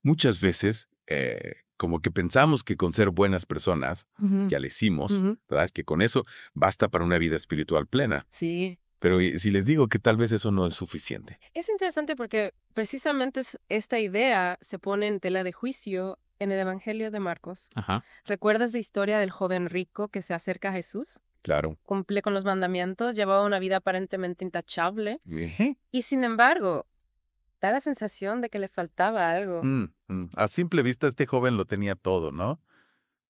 Muchas veces, como que pensamos que con ser buenas personas, Ujú, ya le hicimos, ujú. ¿verdad? Es que con eso basta para una vida espiritual plena. Sí. Pero si les digo que tal vez eso no es suficiente. Es interesante porque precisamente esta idea se pone en tela de juicio en el Evangelio de Marcos. Ajá. ¿Recuerdas la historia del joven rico que se acerca a Jesús? Claro. Cumple con los mandamientos, llevaba una vida aparentemente intachable Ejé. y sin embargo, da la sensación de que le faltaba algo. A simple vista, este joven lo tenía todo, ¿no?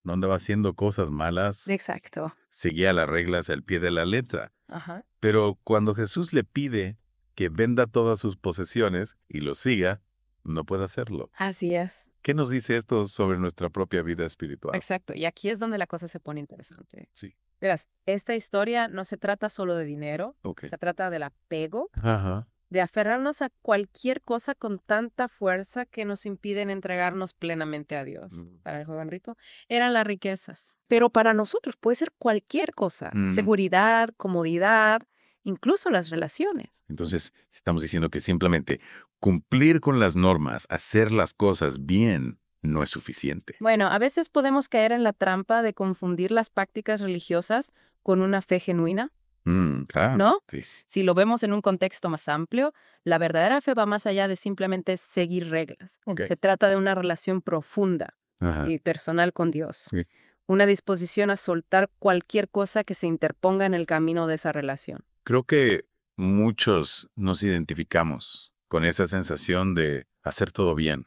No andaba haciendo cosas malas, Exacto. seguía las reglas al pie de la letra. Ajá. Pero cuando Jesús le pide que venda todas sus posesiones y lo siga, no puede hacerlo. Así es. ¿Qué nos dice esto sobre nuestra propia vida espiritual? Exacto. Y aquí es donde la cosa se pone interesante. Sí. Verás, esta historia no se trata solo de dinero, Ok. se trata del apego, Ajá. de aferrarnos a cualquier cosa con tanta fuerza que nos impiden entregarnos plenamente a Dios. Mm. Para el joven rico eran las riquezas. Pero para nosotros puede ser cualquier cosa. Seguridad, comodidad, incluso las relaciones. Entonces, estamos diciendo que simplemente cumplir con las normas, hacer las cosas bien, no es suficiente. Bueno, a veces podemos caer en la trampa de confundir las prácticas religiosas con una fe genuina, Claro. ¿no? Sí. Si lo vemos en un contexto más amplio, la verdadera fe va más allá de simplemente seguir reglas. Ok. Se trata de una relación profunda Ajá. y personal con Dios. Sí. Una disposición a soltar cualquier cosa que se interponga en el camino de esa relación. Creo que muchos nos identificamos con esa sensación de hacer todo bien,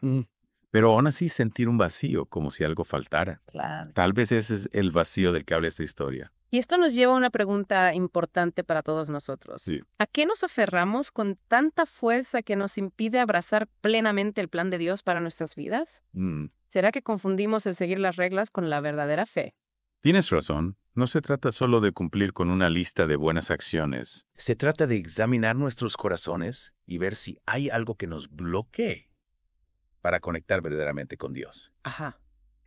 pero aún así sentir un vacío, como si algo faltara. Claro. Tal vez ese es el vacío del que habla esta historia. Y esto nos lleva a una pregunta importante para todos nosotros. Sí. ¿A qué nos aferramos con tanta fuerza que nos impide abrazar plenamente el plan de Dios para nuestras vidas? ¿Será que confundimos el seguir las reglas con la verdadera fe? Tienes razón. No se trata solo de cumplir con una lista de buenas acciones. Se trata de examinar nuestros corazones y ver si hay algo que nos bloquee para conectar verdaderamente con Dios. Ajá.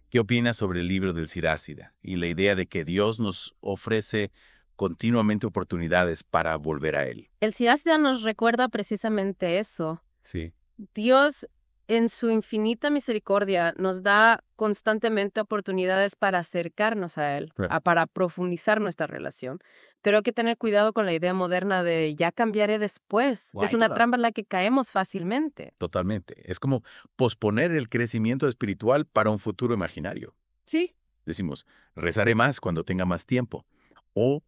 ¿Qué opinas sobre el libro del Sirácida y la idea de que Dios nos ofrece continuamente oportunidades para volver a Él? El Siddhartha nos recuerda precisamente eso. Sí. Dios, en su infinita misericordia, nos da constantemente oportunidades para acercarnos a Él, Claro. para profundizar nuestra relación. Pero hay que tener cuidado con la idea moderna de ya cambiaré después. Es una Claro. trampa en la que caemos fácilmente. Totalmente. Es como posponer el crecimiento espiritual para un futuro imaginario. Sí. Decimos, rezaré más cuando tenga más tiempo o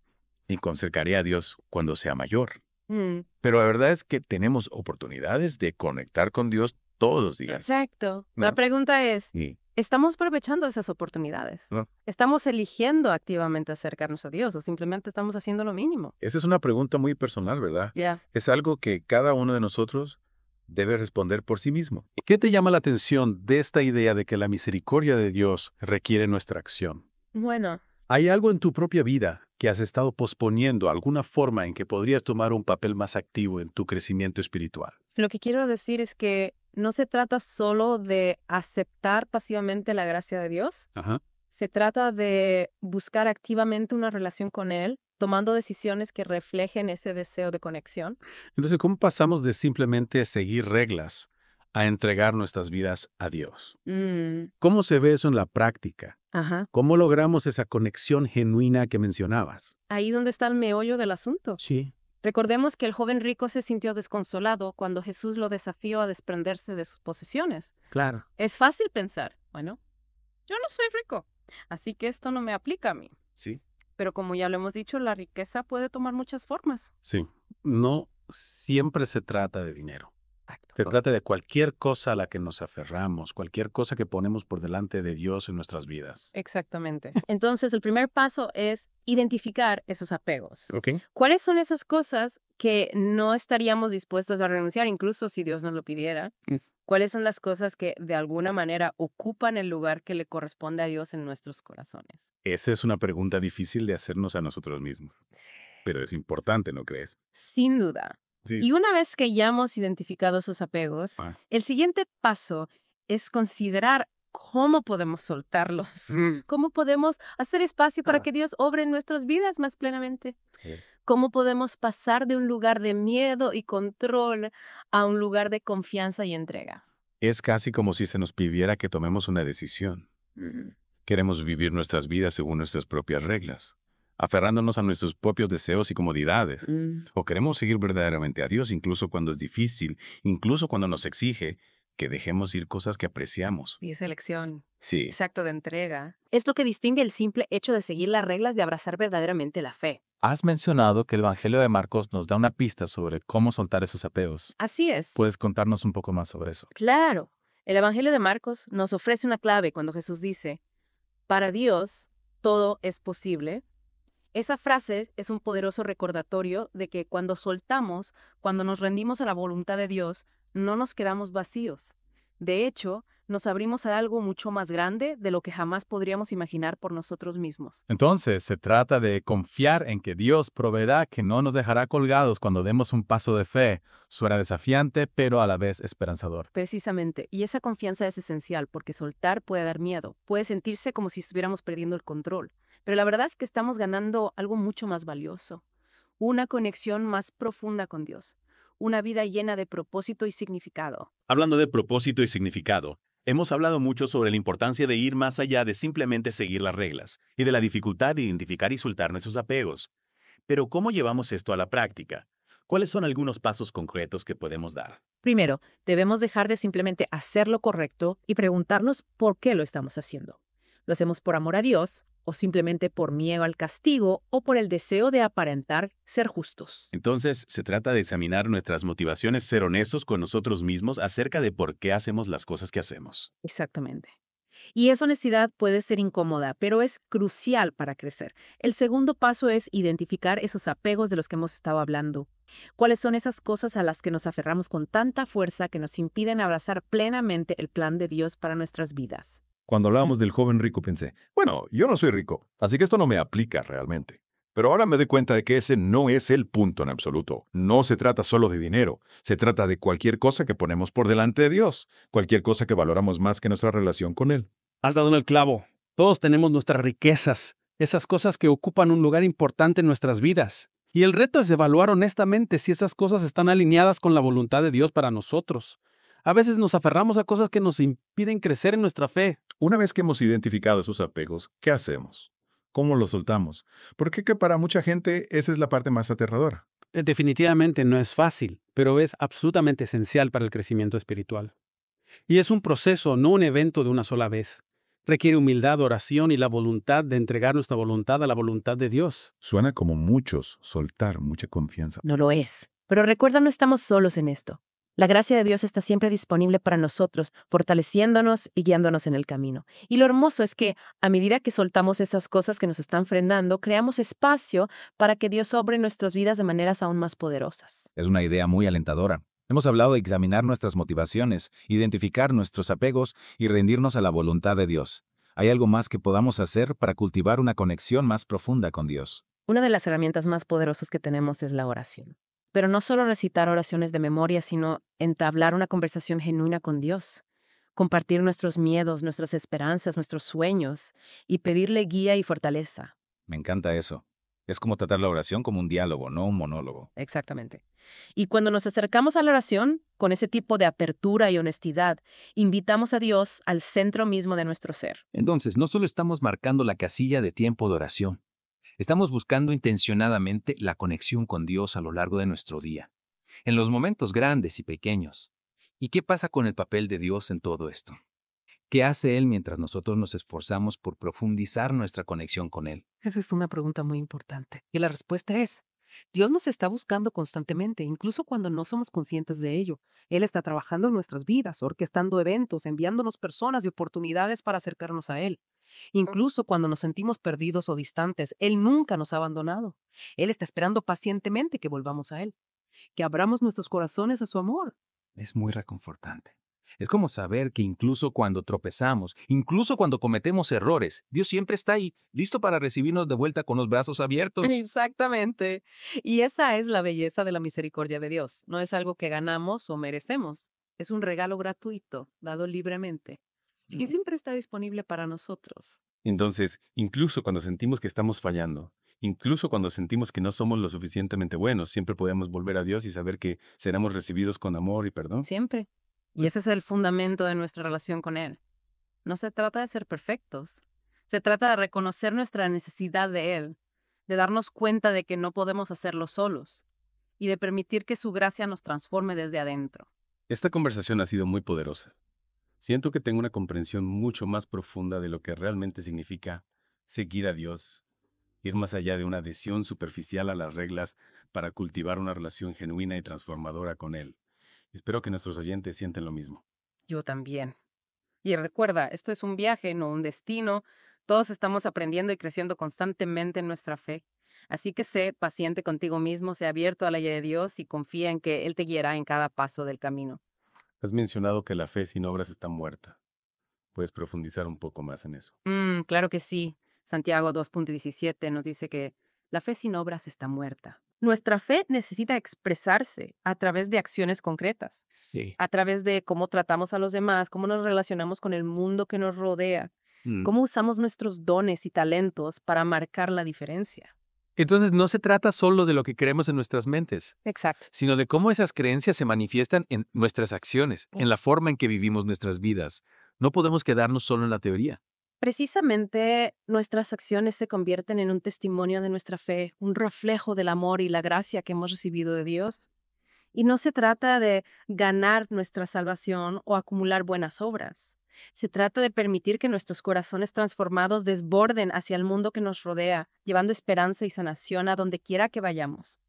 me concercaré a Dios cuando sea mayor. Pero la verdad es que tenemos oportunidades de conectar con Dios todos los días. Exacto. ¿No? La pregunta es, Sí. ¿estamos aprovechando esas oportunidades? No. ¿Estamos eligiendo activamente acercarnos a Dios o simplemente estamos haciendo lo mínimo? Esa es una pregunta muy personal, ¿verdad? Ya. Es algo que cada uno de nosotros debe responder por sí mismo. ¿Qué te llama la atención de esta idea de que la misericordia de Dios requiere nuestra acción? Bueno, ¿Hay algo en tu propia vida que has estado posponiendo, alguna forma en que podrías tomar un papel más activo en tu crecimiento espiritual? lo que quiero decir es que no se trata solo de aceptar pasivamente la gracia de Dios, Ajá. se trata de buscar activamente una relación con Él, tomando decisiones que reflejen ese deseo de conexión. Entonces, ¿cómo pasamos de simplemente seguir reglas a entregar nuestras vidas a Dios? ¿Cómo se ve eso en la práctica? Ajá. ¿Cómo logramos esa conexión genuina que mencionabas? Ahí donde está el meollo del asunto. Sí. Recordemos que el joven rico se sintió desconsolado cuando Jesús lo desafió a desprenderse de sus posesiones. Claro. Es fácil pensar, bueno, yo no soy rico, así que esto no me aplica a mí. Sí. Pero como ya lo hemos dicho, la riqueza puede tomar muchas formas. Sí. No siempre se trata de dinero. Se trata de cualquier cosa a la que nos aferramos, cualquier cosa que ponemos por delante de Dios en nuestras vidas. Exactamente. Entonces, el primer paso es identificar esos apegos. ¿Ok? ¿Cuáles son esas cosas que no estaríamos dispuestos a renunciar, incluso si Dios nos lo pidiera? ¿Cuáles son las cosas que de alguna manera ocupan el lugar que le corresponde a Dios en nuestros corazones? Esa es una pregunta difícil de hacernos a nosotros mismos. Pero es importante, ¿no crees? Sin duda. Sí. Y una vez que ya hemos identificado esos apegos, el siguiente paso es considerar cómo podemos soltarlos, cómo podemos hacer espacio para que Dios obre en nuestras vidas más plenamente, cómo podemos pasar de un lugar de miedo y control a un lugar de confianza y entrega. Es casi como si se nos pidiera que tomemos una decisión. Queremos vivir nuestras vidas según nuestras propias reglas, aferrándonos a nuestros propios deseos y comodidades. O queremos seguir verdaderamente a Dios incluso cuando es difícil, incluso cuando nos exige que dejemos ir cosas que apreciamos. Y esa elección, Sí. ese acto de entrega, es lo que distingue el simple hecho de seguir las reglas de abrazar verdaderamente la fe. Has mencionado que el Evangelio de Marcos nos da una pista sobre cómo soltar esos apegos. Así es. ¿Puedes contarnos un poco más sobre eso? Claro. El Evangelio de Marcos nos ofrece una clave cuando Jesús dice, para Dios todo es posible. Esa frase es un poderoso recordatorio de que cuando soltamos, cuando nos rendimos a la voluntad de Dios, no nos quedamos vacíos. De hecho, nos abrimos a algo mucho más grande de lo que jamás podríamos imaginar por nosotros mismos. Entonces, se trata de confiar en que Dios proveerá, que no nos dejará colgados cuando demos un paso de fe. Suena desafiante, pero a la vez esperanzador. Precisamente, y esa confianza es esencial porque soltar puede dar miedo, puede sentirse como si estuviéramos perdiendo el control. Pero la verdad es que estamos ganando algo mucho más valioso, una conexión más profunda con Dios, una vida llena de propósito y significado. Hablando de propósito y significado, hemos hablado mucho sobre la importancia de ir más allá de simplemente seguir las reglas y de la dificultad de identificar y soltar nuestros apegos. Pero ¿cómo llevamos esto a la práctica? ¿Cuáles son algunos pasos concretos que podemos dar? Primero, debemos dejar de simplemente hacer lo correcto y preguntarnos por qué lo estamos haciendo. ¿Lo hacemos por amor a Dios o simplemente por miedo al castigo o por el deseo de aparentar ser justos? Entonces, se trata de examinar nuestras motivaciones, ser honestos con nosotros mismos acerca de por qué hacemos las cosas que hacemos. Exactamente. Y esa honestidad puede ser incómoda, pero es crucial para crecer. El segundo paso es identificar esos apegos de los que hemos estado hablando. ¿Cuáles son esas cosas a las que nos aferramos con tanta fuerza que nos impiden abrazar plenamente el plan de Dios para nuestras vidas? Cuando hablábamos del joven rico pensé, bueno, yo no soy rico, así que esto no me aplica realmente. Pero ahora me doy cuenta de que ese no es el punto en absoluto. No se trata solo de dinero, se trata de cualquier cosa que ponemos por delante de Dios, cualquier cosa que valoramos más que nuestra relación con Él. Has dado en el clavo. Todos tenemos nuestras riquezas, esas cosas que ocupan un lugar importante en nuestras vidas. Y el reto es evaluar honestamente si esas cosas están alineadas con la voluntad de Dios para nosotros. A veces nos aferramos a cosas que nos impiden crecer en nuestra fe. Una vez que hemos identificado esos apegos, ¿qué hacemos? ¿Cómo los soltamos? Porque que para mucha gente esa es la parte más aterradora. Definitivamente no es fácil, pero es absolutamente esencial para el crecimiento espiritual. Y es un proceso, no un evento de una sola vez. Requiere humildad, oración y la voluntad de entregar nuestra voluntad a la voluntad de Dios. Suena como muchos soltar mucha confianza. No lo es. Pero recuerda, no estamos solos en esto. La gracia de Dios está siempre disponible para nosotros, fortaleciéndonos y guiándonos en el camino. Y lo hermoso es que, a medida que soltamos esas cosas que nos están frenando, creamos espacio para que Dios obre en nuestras vidas de maneras aún más poderosas. Es una idea muy alentadora. Hemos hablado de examinar nuestras motivaciones, identificar nuestros apegos y rendirnos a la voluntad de Dios. ¿Hay algo más que podamos hacer para cultivar una conexión más profunda con Dios? Una de las herramientas más poderosas que tenemos es la oración. Pero no solo recitar oraciones de memoria, sino entablar una conversación genuina con Dios. Compartir nuestros miedos, nuestras esperanzas, nuestros sueños y pedirle guía y fortaleza. Me encanta eso. Es como tratar la oración como un diálogo, no un monólogo. Exactamente. Y cuando nos acercamos a la oración, con ese tipo de apertura y honestidad, invitamos a Dios al centro mismo de nuestro ser. Entonces, no solo estamos marcando la casilla de tiempo de oración, estamos buscando intencionadamente la conexión con Dios a lo largo de nuestro día, en los momentos grandes y pequeños. ¿Y qué pasa con el papel de Dios en todo esto? ¿Qué hace Él mientras nosotros nos esforzamos por profundizar nuestra conexión con Él? Esa es una pregunta muy importante. Y la respuesta es, Dios nos está buscando constantemente, incluso cuando no somos conscientes de ello. Él está trabajando en nuestras vidas, orquestando eventos, enviándonos personas y oportunidades para acercarnos a Él. Incluso cuando nos sentimos perdidos o distantes, Él nunca nos ha abandonado. Él está esperando pacientemente que volvamos a Él, que abramos nuestros corazones a su amor. Es muy reconfortante. Es como saber que incluso cuando tropezamos, incluso cuando cometemos errores, Dios siempre está ahí, listo para recibirnos de vuelta con los brazos abiertos. Exactamente. Y esa es la belleza de la misericordia de Dios. No es algo que ganamos o merecemos. Es un regalo gratuito, dado libremente. Y siempre está disponible para nosotros. Entonces, incluso cuando sentimos que estamos fallando, incluso cuando sentimos que no somos lo suficientemente buenos, siempre podemos volver a Dios y saber que seremos recibidos con amor y perdón. Siempre. Y ese es el fundamento de nuestra relación con Él. No se trata de ser perfectos. Se trata de reconocer nuestra necesidad de Él, de darnos cuenta de que no podemos hacerlo solos y de permitir que su gracia nos transforme desde adentro. Esta conversación ha sido muy poderosa. Siento que tengo una comprensión mucho más profunda de lo que realmente significa seguir a Dios, ir más allá de una adhesión superficial a las reglas para cultivar una relación genuina y transformadora con Él. Espero que nuestros oyentes sienten lo mismo. Yo también. Y recuerda, esto es un viaje, no un destino. Todos estamos aprendiendo y creciendo constantemente en nuestra fe. Así que sé paciente contigo mismo, sé abierto a la guía de Dios y confía en que Él te guiará en cada paso del camino. Has mencionado que la fe sin obras está muerta. ¿Puedes profundizar un poco más en eso? Claro que sí. Santiago 2.17 nos dice que la fe sin obras está muerta. Nuestra fe necesita expresarse a través de acciones concretas, Sí. a través de cómo tratamos a los demás, cómo nos relacionamos con el mundo que nos rodea, cómo usamos nuestros dones y talentos para marcar la diferencia. Entonces no se trata solo de lo que creemos en nuestras mentes, Exacto. sino de cómo esas creencias se manifiestan en nuestras acciones, en la forma en que vivimos nuestras vidas. No podemos quedarnos solo en la teoría. Precisamente nuestras acciones se convierten en un testimonio de nuestra fe, un reflejo del amor y la gracia que hemos recibido de Dios. Y no se trata de ganar nuestra salvación o acumular buenas obras. Se trata de permitir que nuestros corazones transformados desborden hacia el mundo que nos rodea, llevando esperanza y sanación a donde quiera que vayamos.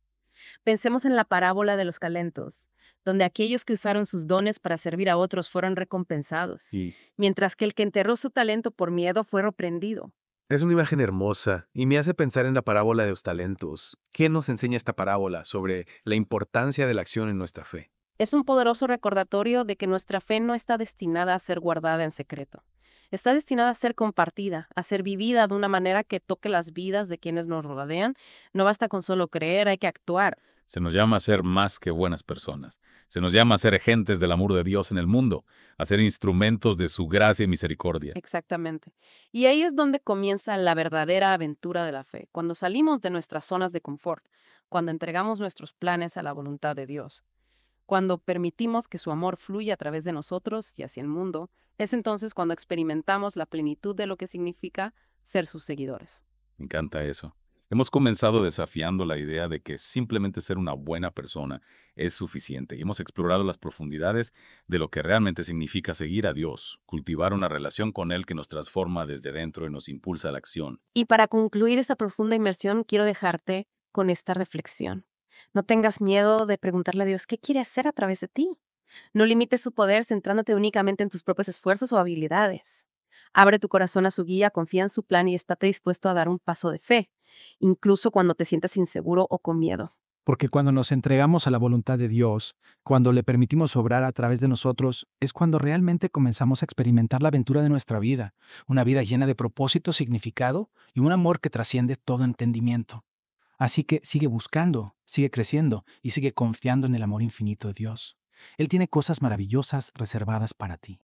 Pensemos en la parábola de los talentos, donde aquellos que usaron sus dones para servir a otros fueron recompensados, Sí. mientras que el que enterró su talento por miedo fue reprendido. Es una imagen hermosa y me hace pensar en la parábola de los talentos. ¿Qué nos enseña esta parábola sobre la importancia de la acción en nuestra fe? Es un poderoso recordatorio de que nuestra fe no está destinada a ser guardada en secreto. Está destinada a ser compartida, a ser vivida de una manera que toque las vidas de quienes nos rodean. No basta con solo creer, hay que actuar. Se nos llama a ser más que buenas personas. Se nos llama a ser agentes del amor de Dios en el mundo, a ser instrumentos de su gracia y misericordia. Exactamente. Y ahí es donde comienza la verdadera aventura de la fe, cuando salimos de nuestras zonas de confort, cuando entregamos nuestros planes a la voluntad de Dios. Cuando permitimos que su amor fluya a través de nosotros y hacia el mundo, es entonces cuando experimentamos la plenitud de lo que significa ser sus seguidores. Me encanta eso. Hemos comenzado desafiando la idea de que simplemente ser una buena persona es suficiente y hemos explorado las profundidades de lo que realmente significa seguir a Dios, cultivar una relación con Él que nos transforma desde dentro y nos impulsa a la acción. Y para concluir esta profunda inmersión, quiero dejarte con esta reflexión. No tengas miedo de preguntarle a Dios qué quiere hacer a través de ti. No limites su poder centrándote únicamente en tus propios esfuerzos o habilidades. Abre tu corazón a su guía, confía en su plan y estate dispuesto a dar un paso de fe, incluso cuando te sientas inseguro o con miedo. Porque cuando nos entregamos a la voluntad de Dios, cuando le permitimos obrar a través de nosotros, es cuando realmente comenzamos a experimentar la aventura de nuestra vida, una vida llena de propósito, significado y un amor que trasciende todo entendimiento. Así que sigue buscando, sigue creciendo y sigue confiando en el amor infinito de Dios. Él tiene cosas maravillosas reservadas para ti.